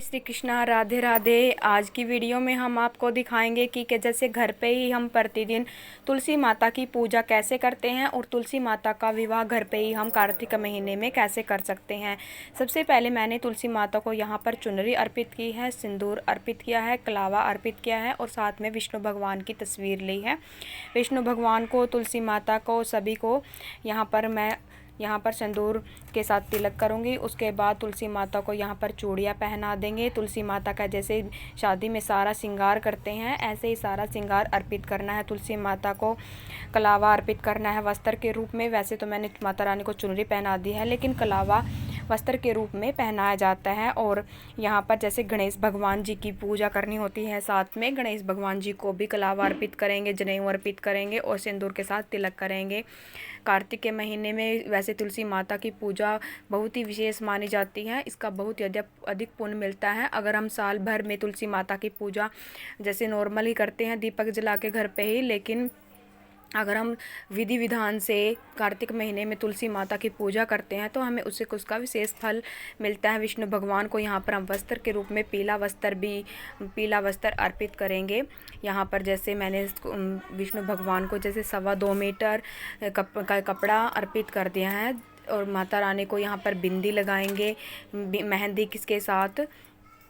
श्री कृष्णा, राधे राधे। आज की वीडियो में हम आपको दिखाएंगे कि जैसे घर पे ही हम प्रतिदिन तुलसी माता की पूजा कैसे करते हैं और तुलसी माता का विवाह घर पे ही हम कार्तिक महीने में कैसे कर सकते हैं। सबसे पहले मैंने तुलसी माता को यहाँ पर चुनरी अर्पित की है, सिंदूर अर्पित किया है, कलावा अर्पित किया है और साथ में विष्णु भगवान की तस्वीर ली है। विष्णु भगवान को, तुलसी माता को, सभी को यहाँ पर सिंदूर के साथ तिलक करूँगी। उसके बाद तुलसी माता को यहाँ पर चूड़ियाँ पहना देंगे। तुलसी माता का जैसे शादी में सारा श्रृंगार करते हैं, ऐसे ही सारा श्रृंगार अर्पित करना है। तुलसी माता को कलावा अर्पित करना है वस्त्र के रूप में। वैसे तो मैंने माता रानी को चुनरी पहना दी है, लेकिन कलावा वस्त्र के रूप में पहनाया जाता है। और यहाँ पर जैसे गणेश भगवान जी की पूजा करनी होती है, साथ में गणेश भगवान जी को भी कलावा अर्पित करेंगे, जनेऊ अर्पित करेंगे और सिंदूर के साथ तिलक करेंगे। कार्तिक के महीने में वैसे तुलसी माता की पूजा बहुत ही विशेष मानी जाती है। इसका बहुत ही अधिक पुण्य मिलता है। अगर हम साल भर में तुलसी माता की पूजा जैसे नॉर्मली करते हैं दीपक जला के घर पे ही, लेकिन अगर हम विधि विधान से कार्तिक महीने में तुलसी माता की पूजा करते हैं तो हमें उसका विशेष फल मिलता है। विष्णु भगवान को यहाँ पर हम वस्त्र के रूप में पीला वस्त्र अर्पित करेंगे। यहाँ पर जैसे मैंने विष्णु भगवान को जैसे 2.25 मीटर का कपड़ा अर्पित कर दिया है और माता रानी को यहाँ पर बिंदी लगाएंगे, मेहंदी किसके साथ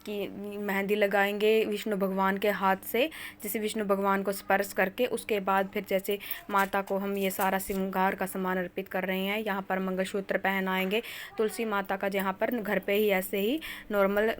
कि मेहंदी लगाएंगे विष्णु भगवान के हाथ से, जैसे विष्णु भगवान को स्पर्श करके। उसके बाद फिर जैसे माता को हम ये सारा श्रृंगार का सामान अर्पित कर रहे हैं। यहाँ पर मंगलसूत्र पहनाएंगे तुलसी माता का। जहाँ पर घर पे ही ऐसे ही नॉर्मल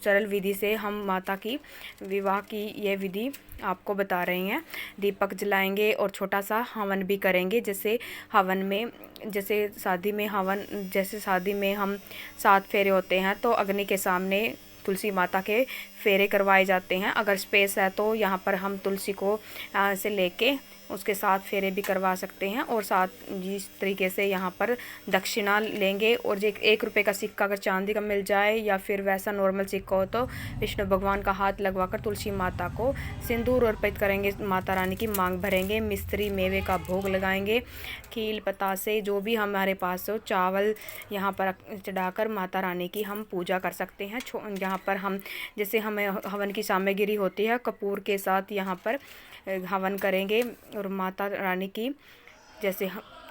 सरल विधि से हम माता की विवाह की ये विधि आपको बता रहे हैं। दीपक जलाएंगे और छोटा सा हवन भी करेंगे। जैसे हवन में जैसे शादी में हम 7 फेरे होते हैं, तो अग्नि के सामने तुलसी माता के फेरे करवाए जाते हैं। अगर स्पेस है तो यहाँ पर हम तुलसी को से लेके उसके साथ फेरे भी करवा सकते हैं। और साथ जिस तरीके से यहाँ पर दक्षिणा लेंगे और जो 1 रुपये का सिक्का अगर चांदी का मिल जाए या फिर वैसा नॉर्मल सिक्का हो तो विष्णु भगवान का हाथ लगवाकर तुलसी माता को सिंदूर अर्पित करेंगे। माता रानी की मांग भरेंगे, मिस्त्री मेवे का भोग लगाएंगे, खील पतासे जो भी हमारे पास हो, चावल यहाँ पर चढ़ाकर माता रानी की हम पूजा कर सकते हैं। यहाँ पर हम जैसे हमें हवन की सामग्री होती है, कपूर के साथ यहाँ पर हवन करेंगे और माता रानी की जैसे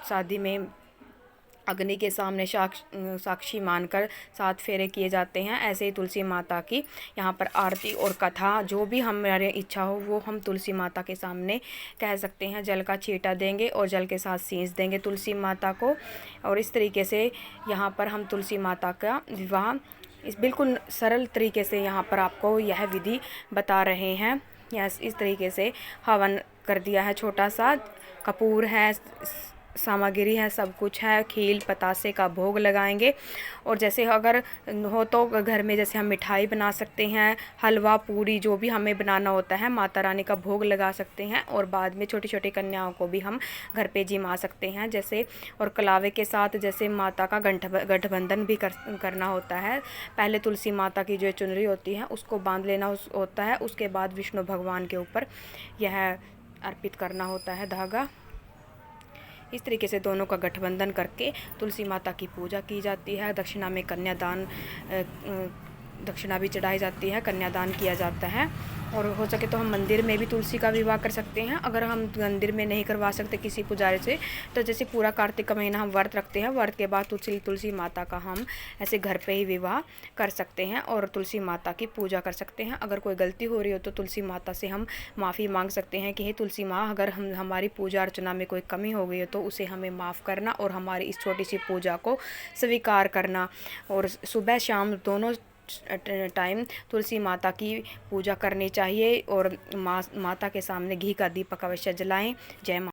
शादी में अग्नि के सामने साक्षी मानकर 7 फेरे किए जाते हैं, ऐसे ही तुलसी माता की यहाँ पर आरती और कथा जो भी हमारे इच्छा हो वो हम तुलसी माता के सामने कह सकते हैं। जल का छींटा देंगे और जल के साथ शीश देंगे तुलसी माता को। और इस तरीके से यहाँ पर हम तुलसी माता का विवाह इस बिल्कुल सरल तरीके से यहाँ पर आपको यह विधि बता रहे हैं। इस तरीके से हवन कर दिया है, छोटा सा कपूर है, सामग्री है, सब कुछ है, खील पतासे का भोग लगाएंगे। और जैसे अगर हो तो घर में जैसे हम मिठाई बना सकते हैं, हलवा पूरी जो भी हमें बनाना होता है, माता रानी का भोग लगा सकते हैं। और बाद में छोटी छोटी कन्याओं को भी हम घर पे जिमा सकते हैं जैसे। और कलावे के साथ जैसे माता का गठबंधन भी करना होता है। पहले तुलसी माता की जो चुनरी होती है उसको बांध लेना होता है, उसके बाद विष्णु भगवान के ऊपर यह अर्पित करना होता है धागा। इस तरीके से दोनों का गठबंधन करके तुलसी माता की पूजा की जाती है। दक्षिणा में कन्यादान दक्षिणा भी चढ़ाई जाती है, कन्यादान किया जाता है। और हो सके तो हम मंदिर में भी तुलसी का विवाह कर सकते हैं। अगर हम मंदिर में नहीं करवा सकते किसी पुजारी से, तो जैसे पूरा कार्तिक का महीना हम व्रत रखते हैं, व्रत के बाद तुलसी माता का हम ऐसे घर पे ही विवाह कर सकते हैं और तुलसी माता की पूजा कर सकते हैं। अगर कोई गलती हो रही हो तो तुलसी माता से हम माफ़ी मांग सकते हैं कि हे तुलसी माँ, अगर हमारी पूजा अर्चना में कोई कमी हो गई हो तो उसे हमें माफ़ करना और हमारी इस छोटी सी पूजा को स्वीकार करना। और सुबह शाम दोनों टाइम तुलसी माता की पूजा करनी चाहिए और माता के सामने घी का दीपक अवश्य जलाएं। जय माता।